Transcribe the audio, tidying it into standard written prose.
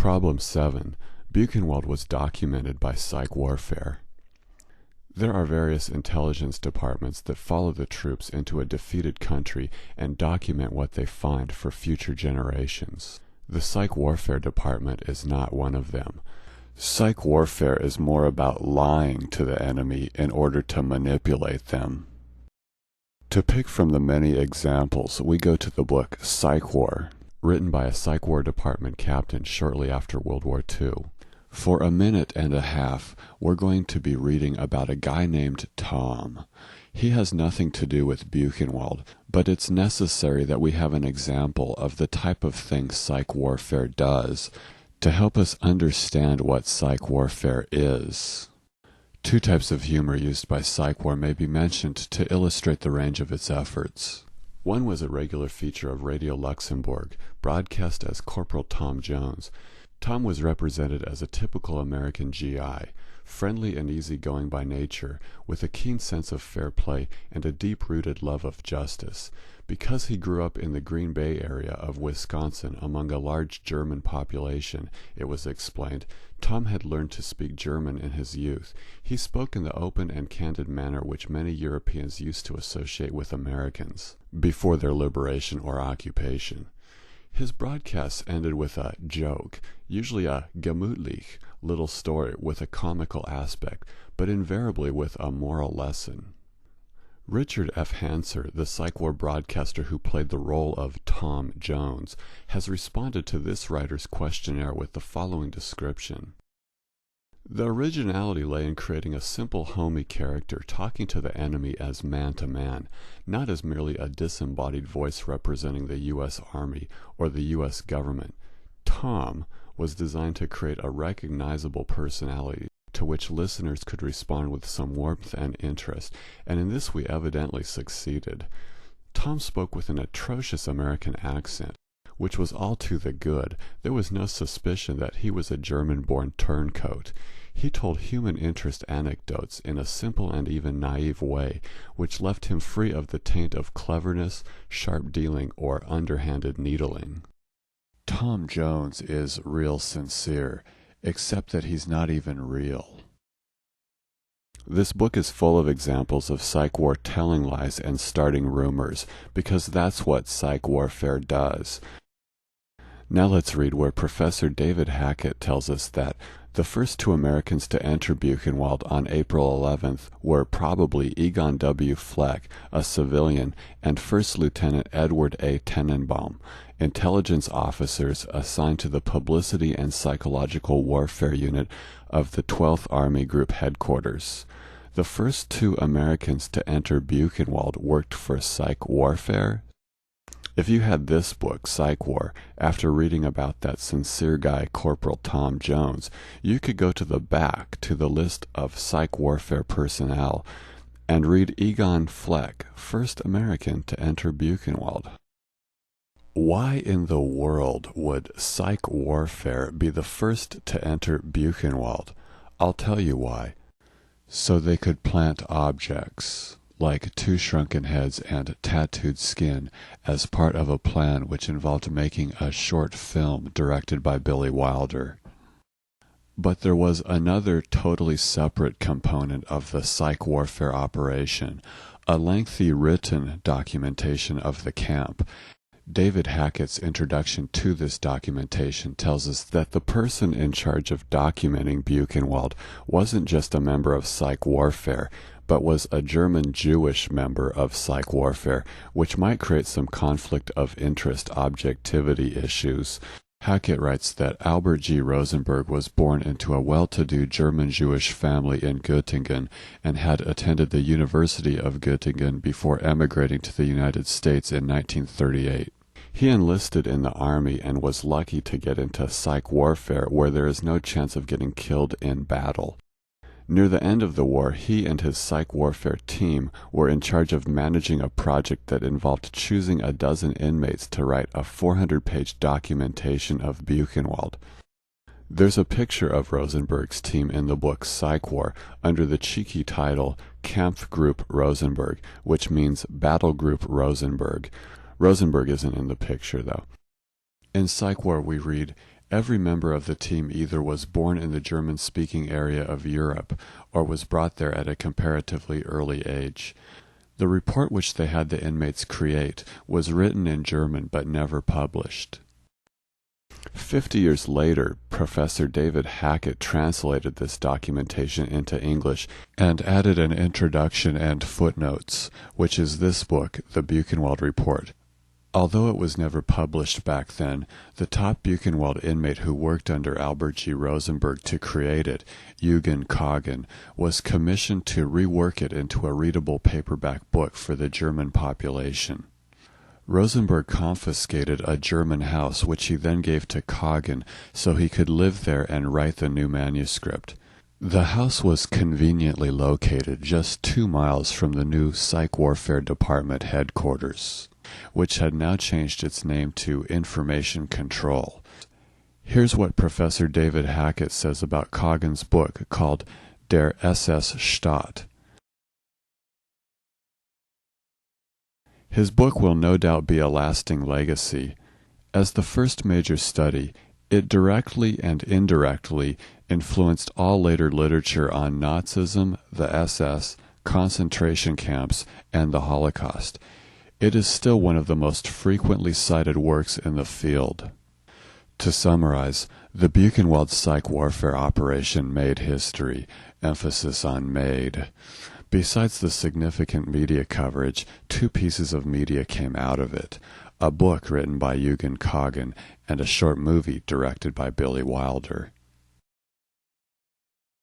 Problem 7. Buchenwald was documented by psych warfare. There are various intelligence departments that follow the troops into a defeated country and document what they find for future generations. The psych warfare department is not one of them. Psych warfare is more about lying to the enemy in order to manipulate them. To pick from the many examples, we go to the book Psych War, written by a psych war department captain shortly after World War II. For a minute and a half, we're going to be reading about a guy named Tom. He has nothing to do with Buchenwald, but it's necessary that we have an example of the type of thing psych warfare does to help us understand what psych warfare is. Two types of humor used by psych war may be mentioned to illustrate the range of its efforts. One was a regular feature of Radio Luxembourg, broadcast as Corporal Tom Jones. Tom was represented as a typical American GI, friendly and easygoing by nature, with a keen sense of fair play and a deep-rooted love of justice. Because he grew up in the Green Bay area of Wisconsin among a large German population, it was explained, Tom had learned to speak German in his youth. He spoke in the open and candid manner which many Europeans used to associate with Americans before their liberation or occupation. His broadcasts ended with a joke, usually a gemütlich little story with a comical aspect, but invariably with a moral lesson. Richard F. Hanser, the psych war broadcaster who played the role of Tom Jones, has responded to this writer's questionnaire with the following description. The originality lay in creating a simple, homey character talking to the enemy as man to man, not as merely a disembodied voice representing the U.S. Army or the U.S. government. Tom was designed to create a recognizable personality to which listeners could respond with some warmth and interest, and in this we evidently succeeded. Tom spoke with an atrocious American accent, which was all to the good. There was no suspicion that he was a German-born turncoat. He told human interest anecdotes in a simple and even naive way, which left him free of the taint of cleverness, sharp dealing, or underhanded needling. Tom Jones is real sincere, except that he's not even real. This book is full of examples of psych war telling lies and starting rumors, because that's what psych warfare does. Now let's read where Professor David Hackett tells us that the first two Americans to enter Buchenwald on April 11th were probably Egon W. Fleck, a civilian, and First Lieutenant Edward A. Tenenbaum, intelligence officers assigned to the Publicity and Psychological Warfare Unit of the 12th Army Group Headquarters. The first two Americans to enter Buchenwald worked for psych warfare. If you had this book, Psych War, after reading about that sincere guy, Corporal Tom Jones, you could go to the back to the list of psych warfare personnel and read Egon Fleck, first American to enter Buchenwald. Why in the world would psych warfare be the first to enter Buchenwald? I'll tell you why. So they could plant objects like two shrunken heads and tattooed skin as part of a plan which involved making a short film directed by Billy Wilder. But there was another totally separate component of the psych warfare operation, a lengthy written documentation of the camp. David Hackett's introduction to this documentation tells us that the person in charge of documenting Buchenwald wasn't just a member of psych warfare, but was a German Jewish member of psych warfare, which might create some conflict of interest objectivity issues. Hackett writes that Albert G. Rosenberg was born into a well-to-do German Jewish family in Göttingen and had attended the University of Göttingen before emigrating to the United States in 1938. He enlisted in the army and was lucky to get into psych warfare where there is no chance of getting killed in battle. Near the end of the war, he and his psych warfare team were in charge of managing a project that involved choosing a dozen inmates to write a 400-page documentation of Buchenwald. There's a picture of Rosenberg's team in the book Psych War under the cheeky title Kampfgruppe Rosenberg, which means Battle Group Rosenberg. Rosenberg isn't in the picture, though. In Psych War we read, Every member of the team either was born in the German-speaking area of Europe or was brought there at a comparatively early age. The report which they had the inmates create was written in German but never published. 50 years later, Professor David Hackett translated this documentation into English and added an introduction and footnotes, which is this book, The Buchenwald Report. Although it was never published back then, the top Buchenwald inmate who worked under Albert G. Rosenberg to create it, Eugen Kagen, was commissioned to rework it into a readable paperback book for the German population. Rosenberg confiscated a German house which he then gave to Kagen so he could live there and write the new manuscript. The house was conveniently located just 2 miles from the new Psych Warfare Department headquarters, which had now changed its name to Information Control. Here's what Professor David Hackett says about Kagen's book called Der SS Staat. His book will no doubt be a lasting legacy. As the first major study, it directly and indirectly influenced all later literature on Nazism, the SS, concentration camps, and the Holocaust. It is still one of the most frequently cited works in the field. To summarize, the Buchenwald psych warfare operation made history, emphasis on made. Besides the significant media coverage, 2 pieces of media came out of it: a book written by Eugen Kagen and a short movie directed by Billy Wilder.